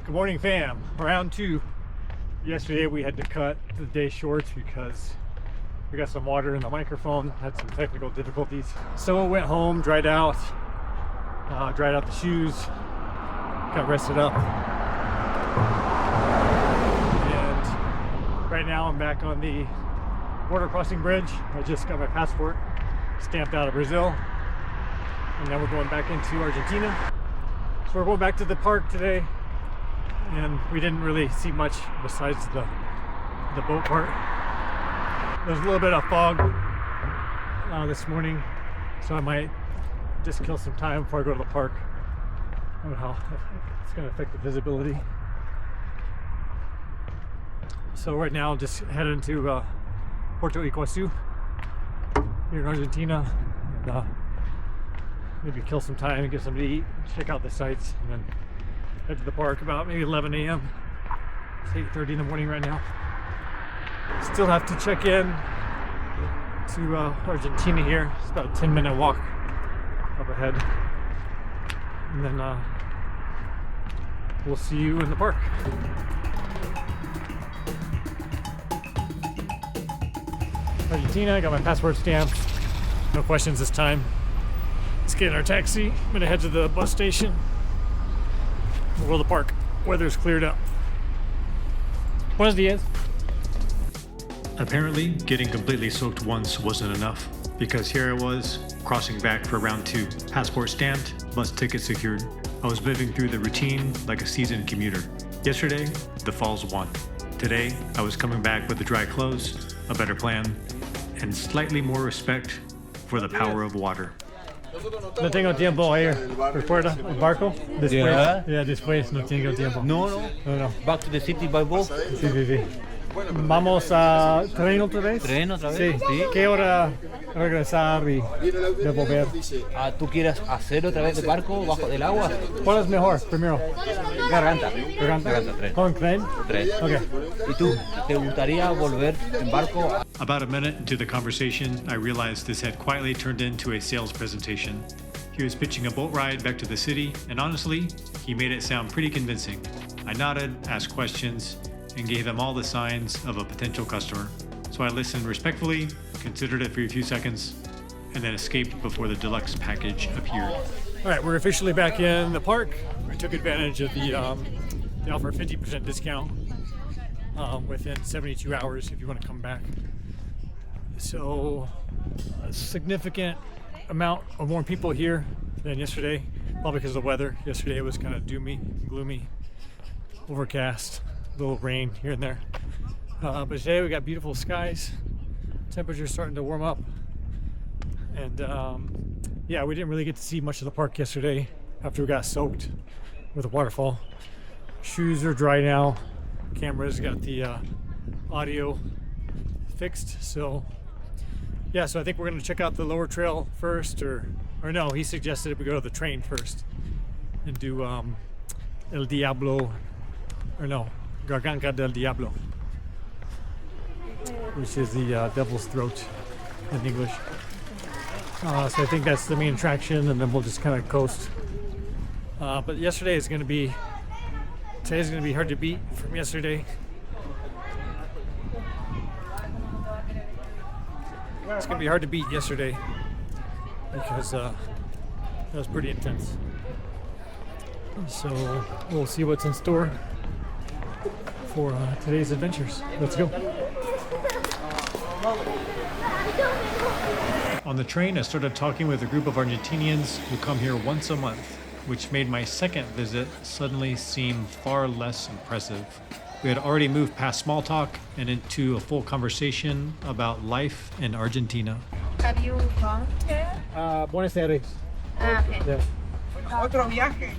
Good morning, fam. Round two. Yesterday we had to cut the day short because we got some water in the microphone, had some technical difficulties. So I went home, dried out the shoes, got rested up. And right now I'm back on the border crossing bridge. I just got my passport stamped out of Brazil. And now we're going back into Argentina. So we're going back to the park today. And we didn't really see much besides the boat part. There's a little bit of fog this morning, so I might just kill some time before I go to the park. I don't know how it's going to affect the visibility. So right now I'm just heading to Puerto Iguazu here in Argentina, and maybe kill some time and get something to eat, check out the sights, and then head to the park about maybe 11 a.m. It's 8:30 in the morning right now. Still have to check in to Argentina here. It's about a 10-minute walk up ahead. And then we'll see you in the park. Argentina, got my passport stamped. No questions this time. Let's get in our taxi. I'm gonna head to the bus station. We'll go to the park. Weather's cleared up. Buenos dias. Apparently, getting completely soaked once wasn't enough, because here I was, crossing back for round two. Passport stamped, bus ticket secured. I was living through the routine like a seasoned commuter. Yesterday, the falls won. Today, I was coming back with the dry clothes, a better plan, and slightly more respect for the power of water. No tengo tiempo a ir. ¿Recuerda el barco? Después. Yeah, después no tengo tiempo. No. Back to the city by boat. Sí. Vamos a tren otra vez. ¿Tren otra vez? Sí. ¿Qué hora regresar y devolver? ¿Tú quieres hacer otra vez el barco bajo del agua? ¿Cuál es mejor primero? Garganta, tren. ¿Con tren? Tren. Okay. ¿Y tú? ¿Te gustaría volver en barco? About a minute into the conversation, I realized this had quietly turned into a sales presentation. He was pitching a boat ride back to the city, and honestly, he made it sound pretty convincing. I nodded, asked questions, and gave him all the signs of a potential customer. So I listened respectfully, considered it for a few seconds, and then escaped before the deluxe package appeared. All right, we're officially back in the park. We took advantage of the they offer a 50% discount within 72 hours if you want to come back. So a significant amount of more people here than yesterday, probably because of the weather. Yesterday it was kind of doomy, gloomy, overcast, a little rain here and there. But today we got beautiful skies. Temperature's starting to warm up. And yeah, we didn't really get to see much of the park yesterday after we got soaked with the waterfall. Shoes are dry now. Camera's got the audio fixed. So yeah, so I think we're gonna check out the lower trail first, or no, he suggested we go to the train first and do El Diablo, or no, Garganta del Diablo, which is the devil's throat in English. So I think that's the main attraction, and then we'll just kind of coast. But today's gonna be hard to beat from yesterday. It's gonna be hard to beat yesterday because that was pretty intense. So we'll see what's in store for today's adventures. Let's go. On the train, I started talking with a group of Argentinians who come here once a month, which made my second visit suddenly seem far less impressive. We had already moved past small talk and into a full conversation about life in Argentina. Have you gone there? Buenos Aires. Okay. Yeah. Otro viaje.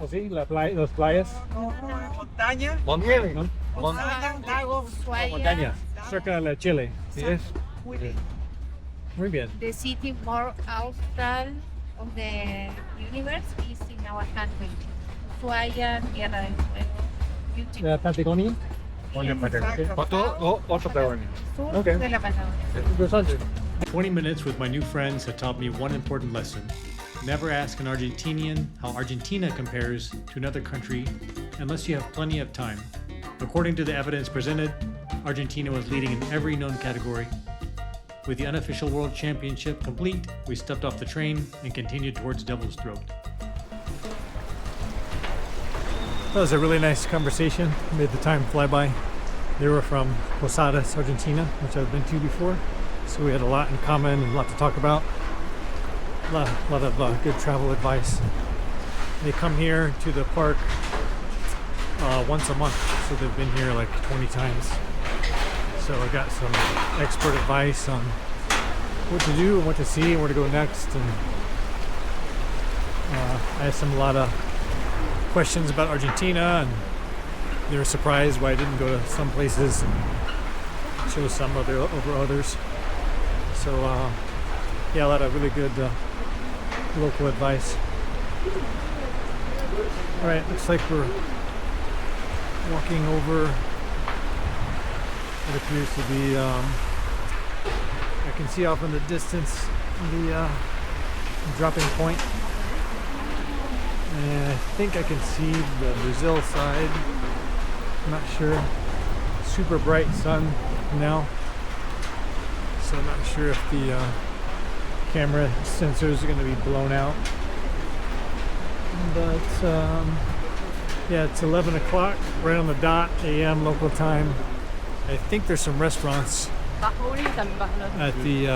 Así, las playas. Montaña. Lagos, Montañas. Cerca de Chile. ¿Sí es? Muy bien. The city more austral of the universe is in our country. Ushuaia, Tierra del Fuego. Beautiful. ¿La Patagonia? Otro Patagonia. Sur Okay. de la Patagonia. 20 minutes with my new friends had taught me one important lesson. Never ask an Argentinian how Argentina compares to another country unless you have plenty of time. According to the evidence presented, Argentina was leading in every known category. With the unofficial World Championship complete, we stepped off the train and continued towards Devil's Throat. That was a really nice conversation. Made the time fly by. They were from Posadas, Argentina, which I've been to before. So we had a lot in common and a lot to talk about. A lot of good travel advice. They come here to the park once a month. So they've been here like 20 times. So I got some expert advice on what to do and what to see and where to go next. And I asked them a lot of questions about Argentina, and they were surprised why I didn't go to some places and chose some over others. So yeah, a lot of really good local advice. All right, looks like we're walking over what appears to be, I can see off in the distance the dropping point. And I think I can see the Brazil side. I'm not sure. Super bright sun now. So I'm not sure if the camera sensors are going to be blown out. But yeah, it's 11 o'clock, right on the dot, a.m. local time. I think there's some restaurants at the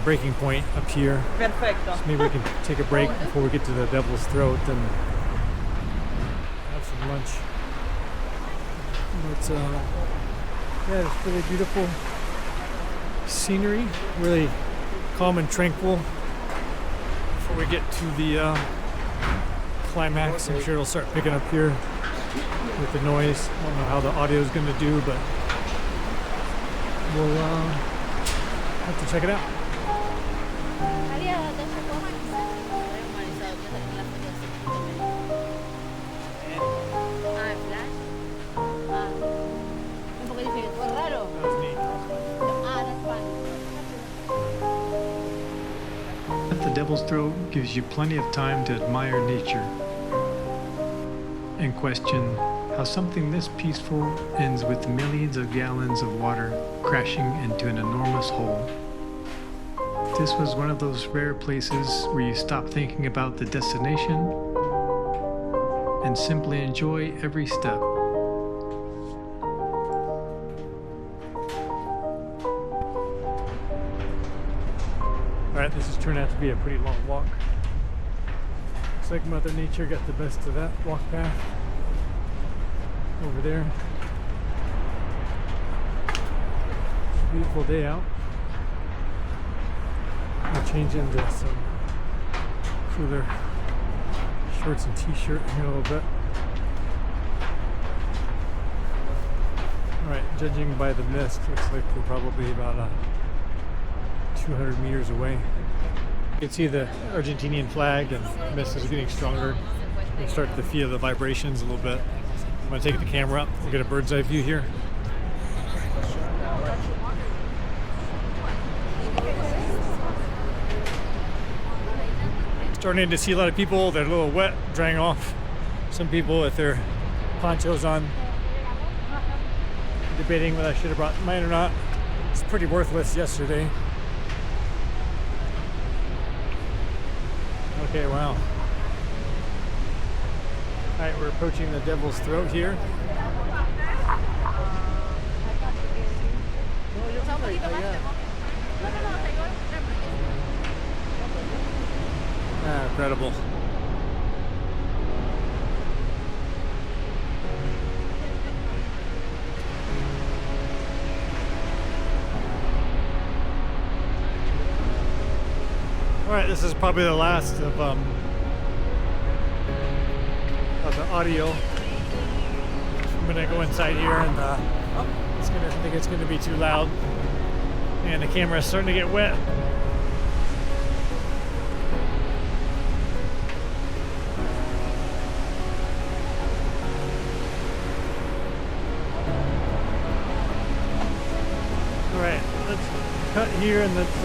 breaking point up here. Perfecto. So maybe we can take a break before we get to the Devil's Throat and have some lunch. But yeah, it's really beautiful scenery, really calm and tranquil. Before we get to the climax, I'm sure it'll start picking up here with the noise. I don't know how the audio is going to do, but we'll have to check it out. At the Devil's Throat gives you plenty of time to admire nature and question how something this peaceful ends with millions of gallons of water crashing into an enormous hole. This was one of those rare places where you stop thinking about the destination and simply enjoy every step. Alright, this has turned out to be a pretty long walk. Looks like Mother Nature got the best of that walk path over there. Beautiful day out. I'll change into some cooler shorts and t-shirt here a little bit. Alright, judging by the mist, looks like we're probably about 200 meters away. You can see the Argentinian flag, and the mist is getting stronger. You start to feel the vibrations a little bit. I'm going to take the camera up and get a bird's eye view here. Starting to see a lot of people that are a little wet, drying off. Some people with their ponchos on, debating whether I should have brought mine or not. It's pretty worthless yesterday. Okay, wow. Alright, we're approaching the Devil's Throat here. Ah, incredible. Alright, this is probably the last of the audio. I'm gonna go inside here, and I think it's gonna be too loud, and the camera is starting to get wet. Alright, let's cut here and let's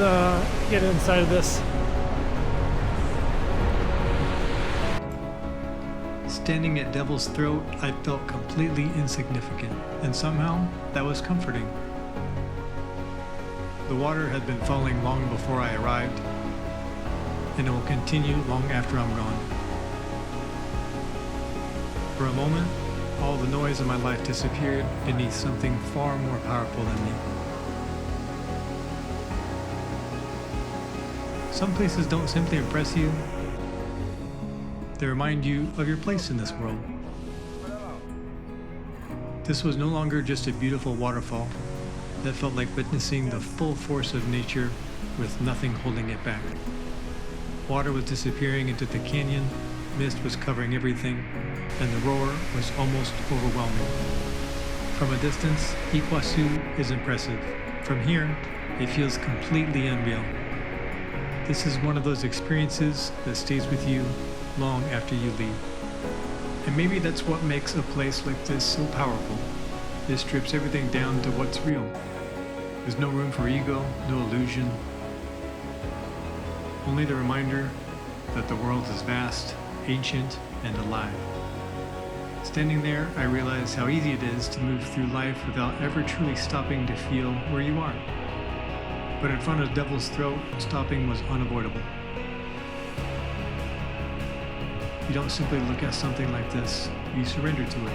get inside of this. Standing at Devil's Throat, I felt completely insignificant, and somehow that was comforting. The water had been falling long before I arrived, and it will continue long after I'm gone. For a moment, all the noise in my life disappeared beneath something far more powerful than me. Some places don't simply impress you, they remind you of your place in this world. This was no longer just a beautiful waterfall that felt like witnessing the full force of nature with nothing holding it back. Water was disappearing into the canyon, mist was covering everything, and the roar was almost overwhelming. From a distance, Iguazu is impressive. From here, it feels completely unreal. This is one of those experiences that stays with you long after you leave. And maybe that's what makes a place like this so powerful. It strips everything down to what's real. There's no room for ego, no illusion. Only the reminder that the world is vast, ancient, and alive. Standing there, I realize how easy it is to move through life without ever truly stopping to feel where you are. But in front of Devil's Throat, stopping was unavoidable. You don't simply look at something like this, you surrender to it.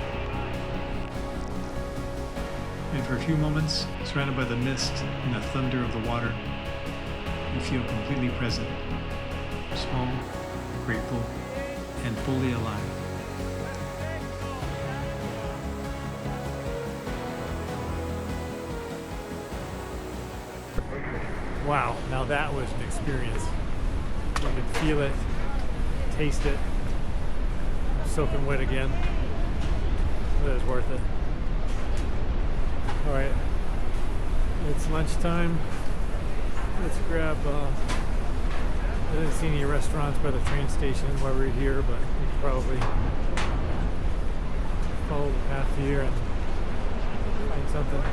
And for a few moments, surrounded by the mist and the thunder of the water, you feel completely present, small, grateful, and fully alive. Wow, now that was an experience. You can feel it, taste it, soaking wet again. It was worth it. Alright, it's lunchtime. Let's grab, I didn't see any restaurants by the train station while we were here, but we could probably follow the path here and find something.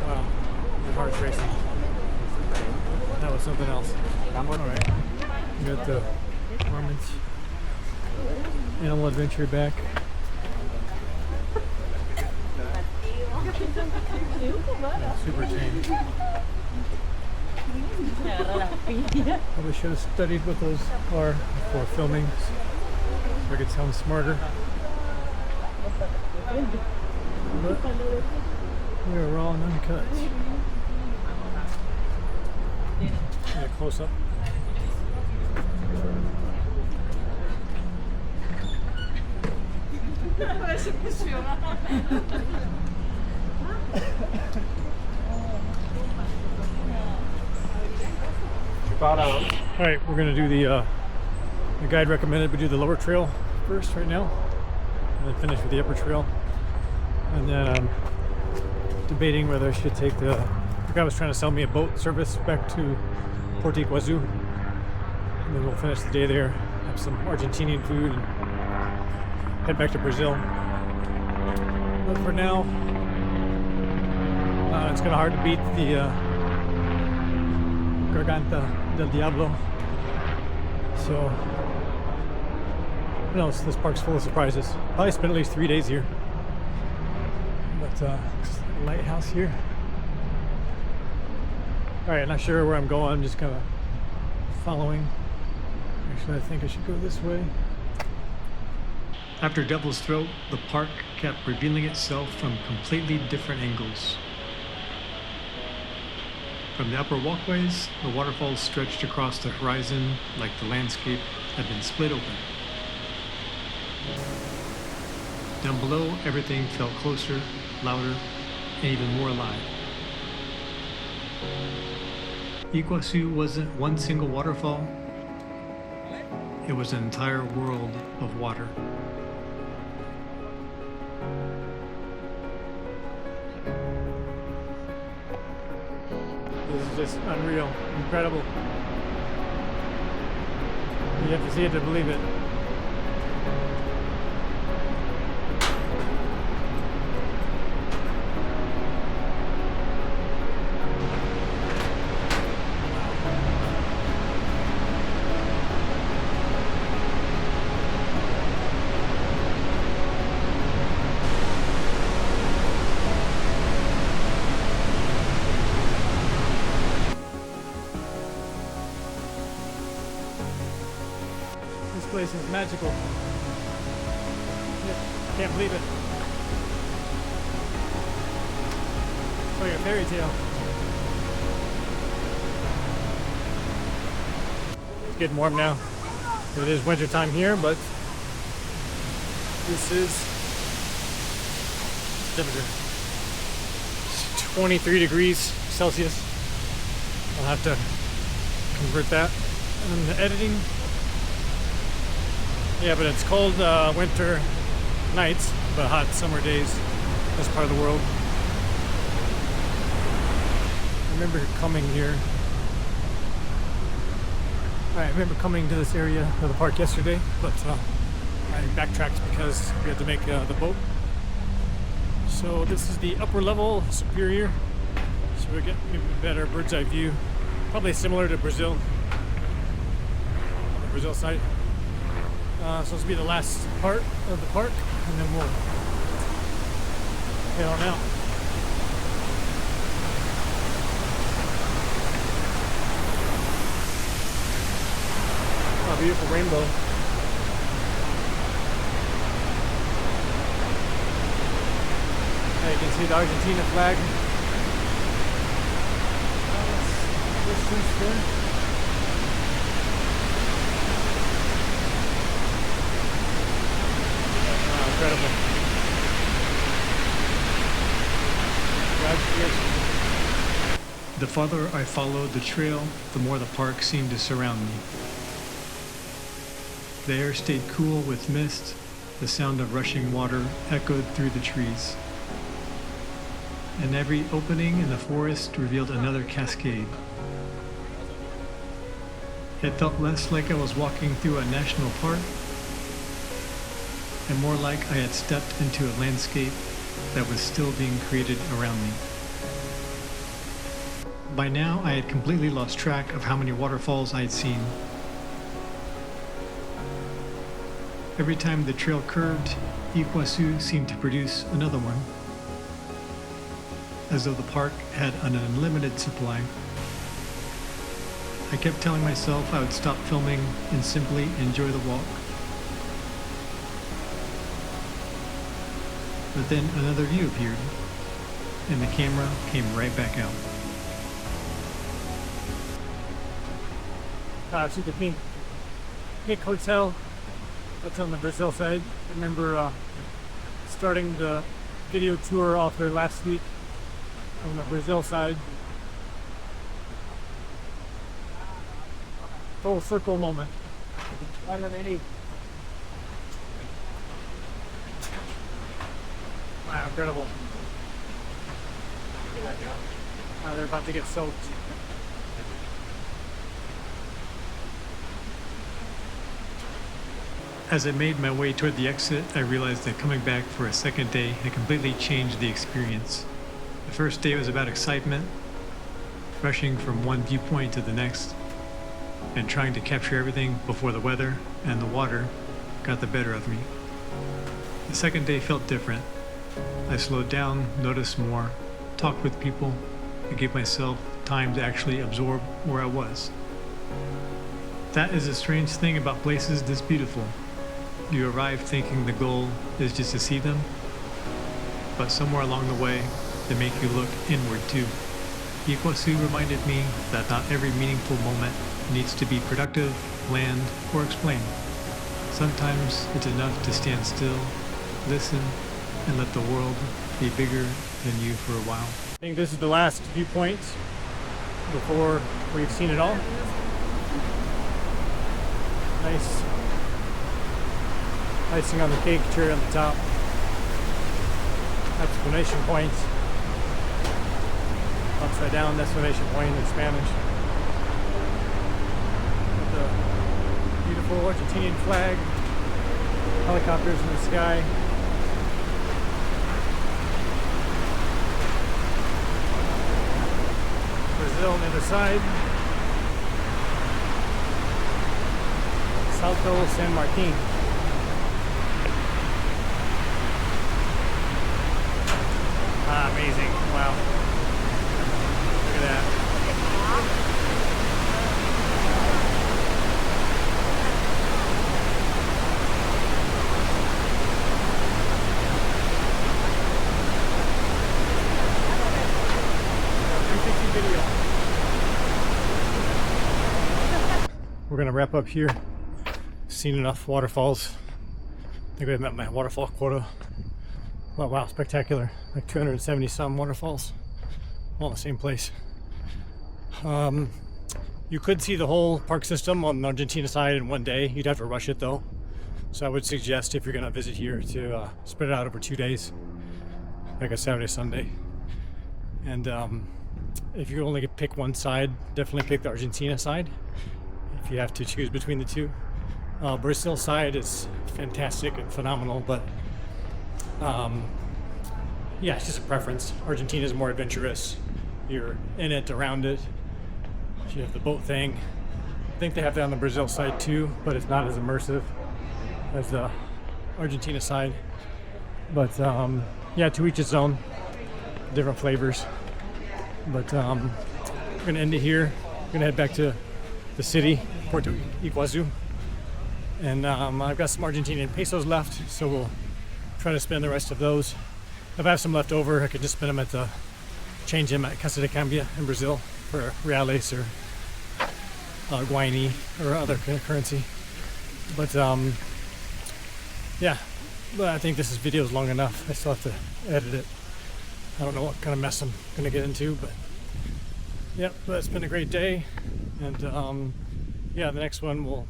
Wow, my heart's racing. That was something else. Alright, we got the Mormons Animal Adventure back. Super tame. Probably should have studied what those are before filming so I could sound smarter. But we are raw and uncut. Yeah, close up. Alright, we're going to do the guide recommended we do the lower trail first right now, and then finish with the upper trail. And then I'm debating whether I should take the guy was trying to sell me a boat service back to Port Iguazu, and then we'll finish the day there, have some Argentinian food, and head back to Brazil. But for now, it's kind of hard to beat the Garganta del Diablo. So, who knows? This park's full of surprises. Probably spend at least 3 days here. But lighthouse here. Alright, not sure where I'm going. I'm just kind of following. Actually, I think I should go this way. After Devil's Throat, the park kept revealing itself from completely different angles. From the upper walkways, the waterfalls stretched across the horizon like the landscape had been split open. Down below, everything felt closer, louder, and even more alive. Iguazu wasn't one single waterfall, it was an entire world of water. This is just unreal, incredible. You have to see it to believe it. This place is magical. I can't believe it. It's like a fairy tale. It's getting warm now. It is winter time here, but this is temperature 23 degrees Celsius. I'll have to convert that in the editing. Yeah, but it's cold winter nights, but hot summer days in this part of the world. I remember coming here. I remember coming to this area of the park yesterday, but I backtracked because we had to make the boat. So this is the upper level, superior. So we get maybe a better bird's eye view. Probably similar to Brazil, on the Brazil side. So this will be the last part of the park, and then we'll head on out. Oh, beautiful rainbow. You can see the Argentina flag. Oh, incredible. The farther I followed the trail, the more the park seemed to surround me. The air stayed cool with mist. The sound of rushing water echoed through the trees. And every opening in the forest revealed another cascade. It felt less like I was walking through a national park, and more like I had stepped into a landscape that was still being created around me. By now, I had completely lost track of how many waterfalls I had seen. Every time the trail curved, Iguazu seemed to produce another one, as though the park had an unlimited supply. I kept telling myself I would stop filming and simply enjoy the walk. But then another view appeared, and the camera came right back out. See the pink hotel. That's on the Brazil side. I remember starting the video tour off there last week on the Brazil side. Full circle moment. Wow, incredible. They're about to get soaked. As I made my way toward the exit, I realized that coming back for a second day had completely changed the experience. The first day was about excitement, rushing from one viewpoint to the next, and trying to capture everything before the weather and the water got the better of me. The second day felt different. I slowed down, noticed more, talked with people, and gave myself time to actually absorb where I was. That is a strange thing about places this beautiful. You arrive thinking the goal is just to see them, but somewhere along the way, they make you look inward too. Iguazu reminded me that not every meaningful moment needs to be productive, planned, or explained. Sometimes it's enough to stand still, listen, and let the world be bigger than you for a while. I think this is the last viewpoint before we've seen it all. Nice icing on the cake, cherry on the top. Exclamation point. Upside down exclamation point in Spanish. With the beautiful Argentinian flag. Helicopters in the sky. Brazil on the other side. Salto San Martin. Amazing. Wow. Look at that. we're gonna wrap up here. Seen enough waterfalls. I think I've met my waterfall quota. Oh, wow, spectacular. Like 270 some waterfalls, all in the same place. You could see the whole park system on the Argentina side in one day. You'd have to rush it though. So I would suggest, if you're gonna visit here, to spread it out over 2 days, like a Saturday, Sunday. And if you only pick one side, definitely pick the Argentina side if you have to choose between the two. Brazil side is fantastic and phenomenal, but yeah, it's just a preference. Argentina is more adventurous. You're in it, around it. You have the boat thing. I think they have that on the Brazil side too, but it's not as immersive as the Argentina side. But yeah, to each its own. Different flavors. But we're gonna end it here. We're gonna head back to the city, Puerto Iguazu. And I've got some Argentinian pesos left, so we'll try to spend the rest of those. If I have some left over, I could just spend them at the change them at Casa de Cambia in Brazil for reales or guayni or other currency. But yeah, but I think this video is long enough. I still have to edit it. I don't know what kind of mess I'm gonna get into, but yeah, but it's been a great day. And yeah, the next one we'll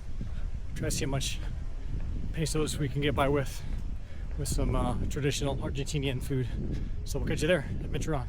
try to see how much pesos we can get by with some traditional Argentinian food. So we'll catch you there. Adventure on.